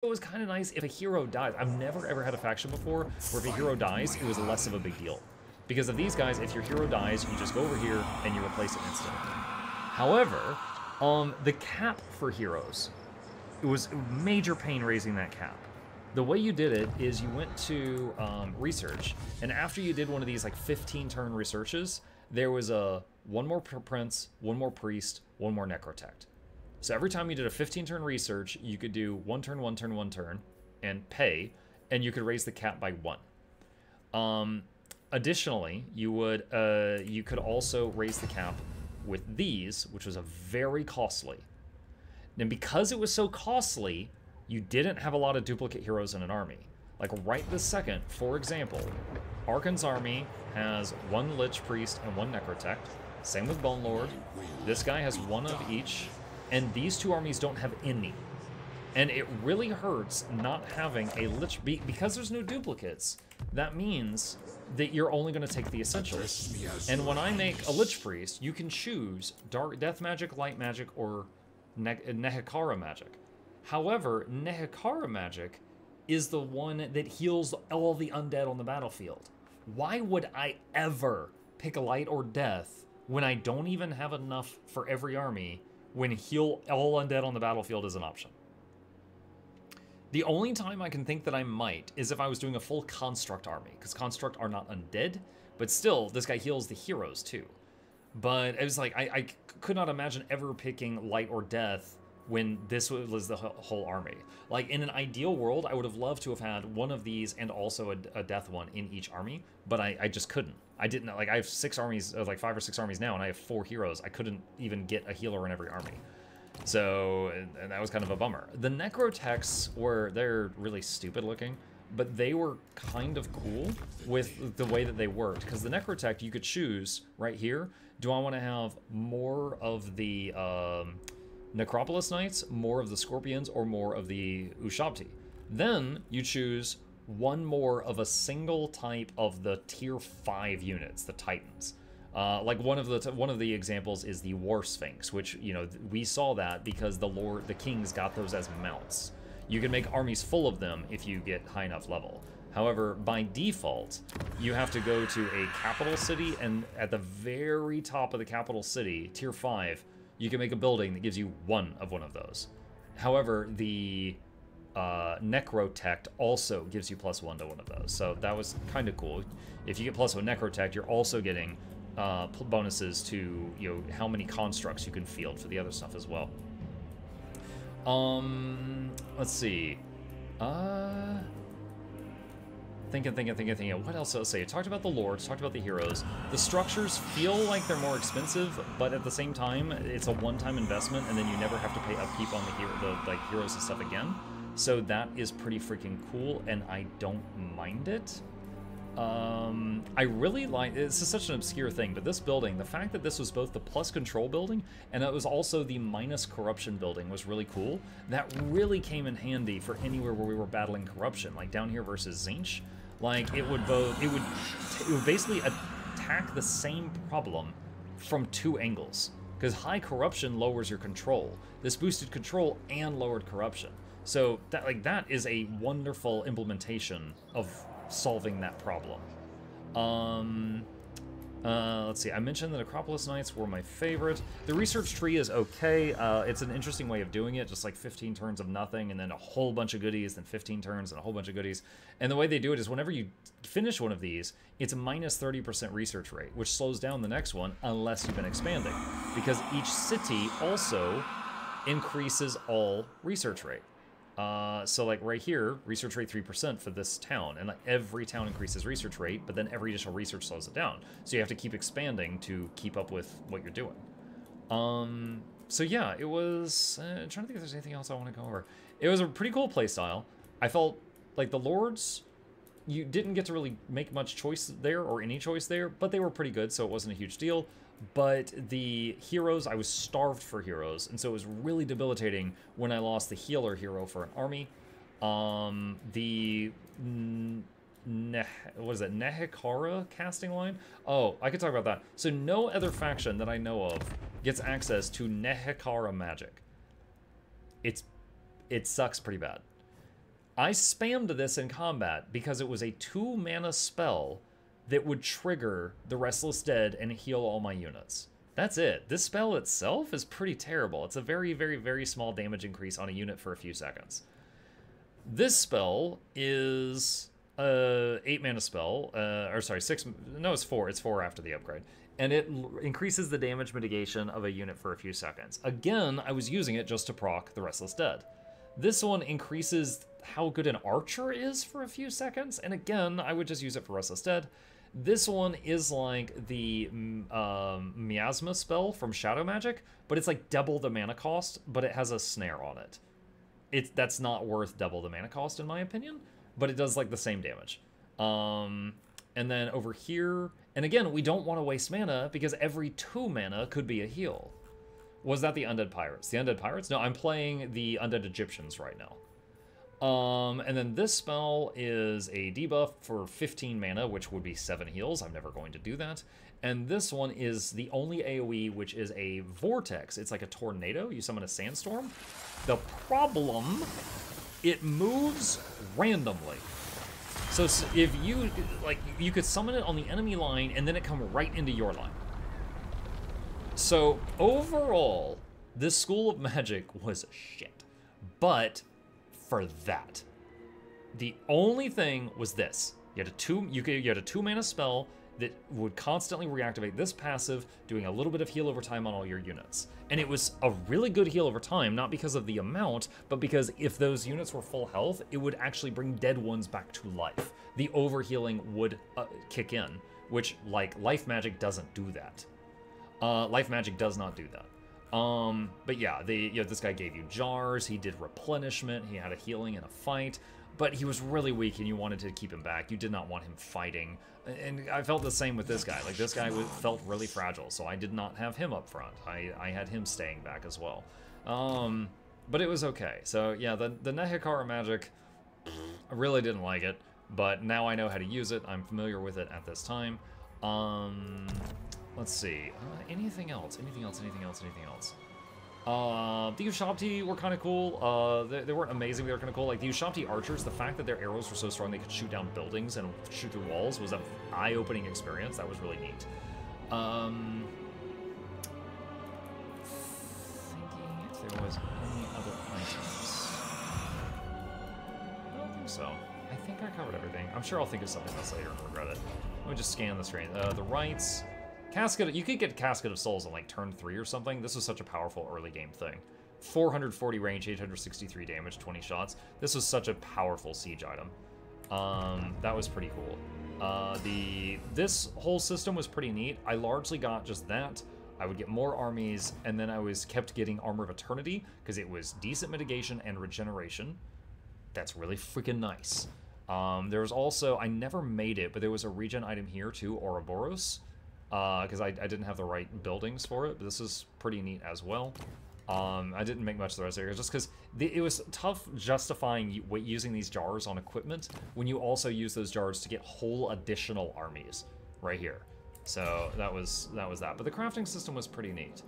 it was kind of nice if a hero dies. I've never ever had a faction before where if a hero dies, it was less of a big deal. Because of these guys, if your hero dies, you just go over here and you replace it instantly. However, the cap for heroes, it was a major pain raising that cap. The way you did it is you went to research, and after you did one of these like 15-turn researches, there was a one more prince, one more priest, one more necrotect. So every time you did a 15-turn research, you could do one turn, one turn, one turn, and pay, and you could raise the cap by 1. Additionally, you could also raise the cap with these, which was a very costly. And because it was so costly, you didn't have a lot of duplicate heroes in an army. Like right this second, for example, Arkhan's army has 1 Lich Priest and 1 Necrotect. Same with Bone Lord. This guy has 1 of each. And these 2 armies don't have any. And it really hurts not having a Lich... Because there's no duplicates, that means that you're only going to take the essentials. And when I make a Lich Priest, you can choose Dark Death Magic, Light Magic, or Nehekara Magic. However, Nehekara Magic is the one that heals all the undead on the battlefield. Why would I ever pick a Light or Death when I don't even have enough for every army when heal all undead on the battlefield is an option? The only time I can think that I might is if I was doing a full Construct army, because Construct are not undead, but still, this guy heals the heroes too. But it was like, I could not imagine ever picking Light or Death when this was the whole army. Like, in an ideal world, I would have loved to have had one of these and also a Death one in each army, but I just couldn't. I didn't, like, I have 6 armies, like 5 or 6 armies now, and I have 4 heroes. I couldn't even get a healer in every army. So, and that was kind of a bummer. The Necrotechs they're really stupid looking, but they were kind of cool with the way that they worked. Because the Necrotech, you could choose right here, do I want to have more of the Necropolis Knights, more of the Scorpions, or more of the Ushabti? Then you choose one more of a single type of the tier 5 units, the Titans. Like one of the examples is the War Sphinx, which, you know, we saw that because the kings got those as mounts. You can make armies full of them if you get high enough level. However, by default, you have to go to a capital city, and at the very top of the capital city, tier 5, you can make a building that gives you one of those. However, the Necrotect also gives you +1 to one of those, so that was kind of cool. If you get +1 Necrotect, you're also getting bonuses to, you know, how many constructs you can field for the other stuff as well. Let's see. Thinking. What else did I say? I talked about the lords, talked about the heroes. The structures feel like they're more expensive, but at the same time, it's a one-time investment, and then you never have to pay upkeep on the heroes and stuff again. So that is pretty freaking cool, and I don't mind it. I really like, this is such an obscure thing, but this building, the fact that this was both the plus control building and it was also the minus corruption building was really cool. That really came in handy for anywhere where we were battling corruption, like down here versus Tzeentch. Like it would basically attack the same problem from 2 angles, because high corruption lowers your control. This boosted control and lowered corruption. So that is a wonderful implementation of solving that problem. Let's see, I mentioned that Acropolis Knights were my favorite. The research tree is okay. It's an interesting way of doing it, just like 15 turns of nothing, and then a whole bunch of goodies, then 15 turns and a whole bunch of goodies. And the way they do it is whenever you finish one of these, it's a -30% research rate, which slows down the next one unless you've been expanding, because each city also increases all research rate. So like right here, research rate 3% for this town, and like every town increases research rate, but then every additional research slows it down. So you have to keep expanding to keep up with what you're doing. So yeah, it was, I'm trying to think if there's anything else I want to go over. It was a pretty cool playstyle. I felt like the Lords, you didn't get to really make much choice there, or any choice there, but they were pretty good, so it wasn't a huge deal. But the heroes, I was starved for heroes, and so it was really debilitating when I lost the healer hero for an army. What is that, Nehekara casting line? Oh, I could talk about that. So no other faction that I know of gets access to Nehekara magic. It sucks pretty bad. I spammed this in combat because it was a 2-mana spell that would trigger the Restless Dead and heal all my units. That's it. This spell itself is pretty terrible. It's a very, very, very small damage increase on a unit for a few seconds. This spell is a 8-mana spell, or sorry, 6, no, it's 4. It's 4 after the upgrade. And it increases the damage mitigation of a unit for a few seconds. Again, I was using it just to proc the Restless Dead. This one increases how good an archer is for a few seconds, and again, I would just use it for Restless Dead. This one is like the Miasma spell from Shadow Magic, but it's like double the mana cost, but it has a snare on it. That's not worth double the mana cost in my opinion, but it does like the same damage. And then over here, and again, we don't want to waste mana because every 2 mana could be a heal. Was that the Undead Pirates? The Undead Pirates? No, I'm playing the Undead Egyptians right now. And then this spell is a debuff for 15 mana, which would be 7 heals. I'm never going to do that. And this one is the only AoE, which is a vortex. It's like a tornado. You summon a sandstorm. The problem, it moves randomly. So if you, like, you could summon it on the enemy line and then it come right into your line. So overall, this School of Magic was shit. But for that, the only thing was this: you had a 2-mana spell that would constantly reactivate this passive, doing a little bit of heal over time on all your units. And it was a really good heal over time, not because of the amount, but because if those units were full health, it would actually bring dead ones back to life. The overhealing would kick in, which, like, Life Magic doesn't do that. Life Magic does not do that. But yeah, this guy gave you jars, he did replenishment, he had a healing and a fight, but he was really weak and you wanted to keep him back. You did not want him fighting. And I felt the same with this guy. Like, this guy felt really fragile, so I did not have him up front. I had him staying back as well. But it was okay. So yeah, the Nehikara magic, I really didn't like it, but now I know how to use it. I'm familiar with it at this time. Let's see. Anything else? Anything else? The Ushabti were kind of cool. They weren't amazing, they were kind of cool. Like, the Ushabti archers, the fact that their arrows were so strong they could shoot down buildings and shoot through walls was an eye-opening experience. That was really neat. Thinking if there was any other items. I don't think so. I think I covered everything. I'm sure I'll think of something else later and regret it. Let me just scan the screen. The rights. Casket, you could get Casket of Souls on like turn 3 or something. This was such a powerful early game thing. 440 range, 863 damage, 20 shots. This was such a powerful siege item. That was pretty cool. This whole system was pretty neat. I largely got just that. I would get more armies, and then I kept getting Armor of Eternity because it was decent mitigation and regeneration. That's really freaking nice. There was also, I never made it, but there was a regen item here too, Ouroboros. Because I didn't have the right buildings for it, but this is pretty neat as well. I didn't make much of the rest of the area, just because it was tough justifying using these jars on equipment when you also use those jars to get whole additional armies right here. So that was that. But the crafting system was pretty neat.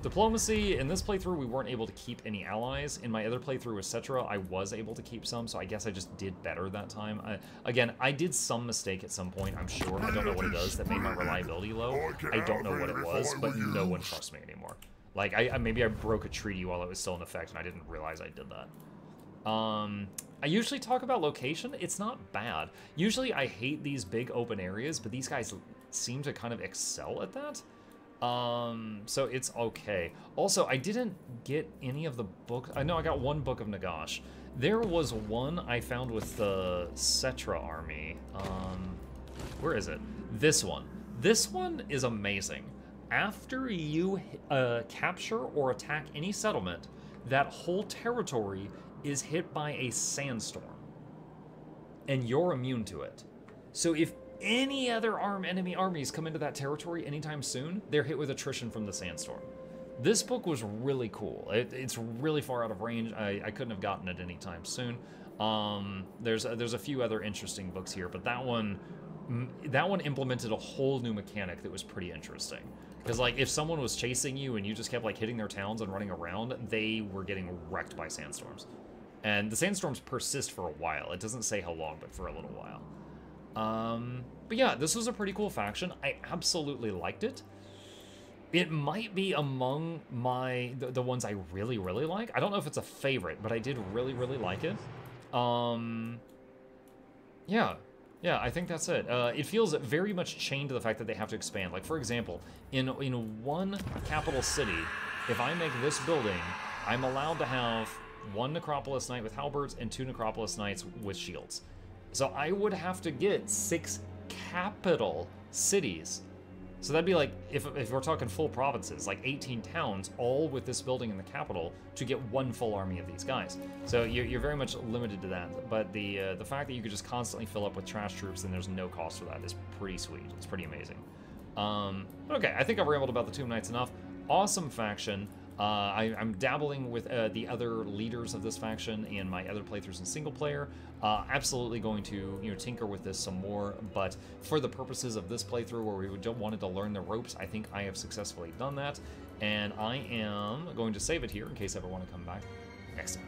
Diplomacy, in this playthrough, we weren't able to keep any allies. In my other playthrough with Cetra, I was able to keep some, so I guess I just did better that time. Again, I did some mistake at some point, I'm sure. I don't know what it does that made my reliability low. I don't know what it was, but no one trusts me anymore. Like, maybe I broke a treaty while it was still in effect, and I didn't realize I did that. I usually talk about location. It's not bad. Usually I hate these big open areas, but these guys seem to kind of excel at that. So it's okay. Also, I didn't get any of the books. I know I got one book of Nagash. There was one I found with the Cetra army. Where is it? This one. This one is amazing. After you capture or attack any settlement, that whole territory is hit by a sandstorm. And you're immune to it. So if any other enemy armies come into that territory anytime soon, they're hit with attrition from the sandstorm. This book was really cool. It's really far out of range. I couldn't have gotten it anytime soon. There's a few other interesting books here, but that one implemented a whole new mechanic that was pretty interesting. Because, like, if someone was chasing you and you just kept, like, hitting their towns and running around, they were getting wrecked by sandstorms. And the sandstorms persist for a while. It doesn't say how long, but for a little while. But yeah, this was a pretty cool faction. I absolutely liked it. It might be among the ones I really, really like. I don't know if it's a favorite, but I did really, really like it. Yeah, I think that's it. It feels very much chained to the fact that they have to expand. Like, for example, in one capital city, if I make this building, I'm allowed to have 1 Necropolis Knight with halberds and 2 Necropolis Knights with shields. So I would have to get 6 capital cities. So that'd be like, if we're talking full provinces, like 18 towns, all with this building in the capital to get 1 full army of these guys. So you're very much limited to that. But the fact that you could just constantly fill up with trash troops and there's no cost for that is pretty sweet. It's pretty amazing. Okay, I think I've rambled about the Tomb Knights enough. Awesome faction. I'm dabbling with the other leaders of this faction in my other playthroughs in single player. Absolutely going to tinker with this some more, but for the purposes of this playthrough where we wanted to learn the ropes, I think I have successfully done that, and I am going to save it here in case I ever want to come back next time.